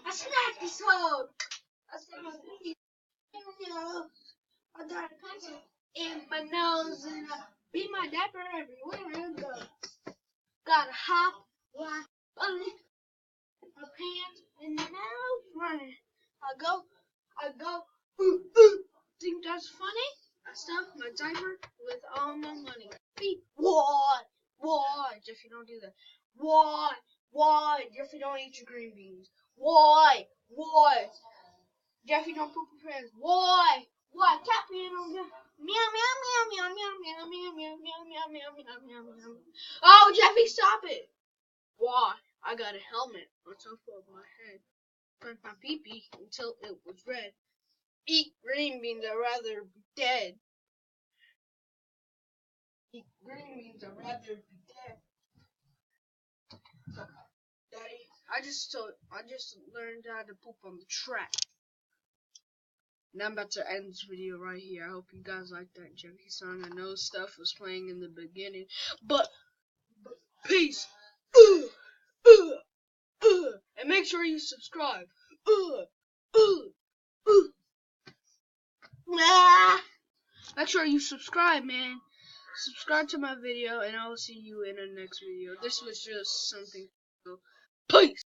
A snacky sword. I said my baby. I got a pencil in my nose and I beat my diaper everywhere I go. Got a hop, like, bunny, my pants, and now running. I go, think that's funny? I stuffed my diaper with all my money. Why? Jeffy, don't do that. Why? Jeffy, don't eat your green beans. Why? Jeffy, don't poop your pants. Why? Tappy, don't get. Meow, meow, meow, meow, meow, meow, meow, meow, meow, meow, meow, meow, meow, meow. Oh, Jeffy, stop it. Why? I got a helmet on top of my head. Burnt my pee-pee until it was red. Eat green beans, I'd rather be dead. Eat green beans, I'd rather be dead. Daddy, I just learned how to poop on the track. And I'm about to end this video right here. I hope you guys like that Jeffy song. I know stuff was playing in the beginning, but peace. And make sure you subscribe. Make sure you subscribe, man. Subscribe to my video, and I will see you in the next video. This was just something. Peace.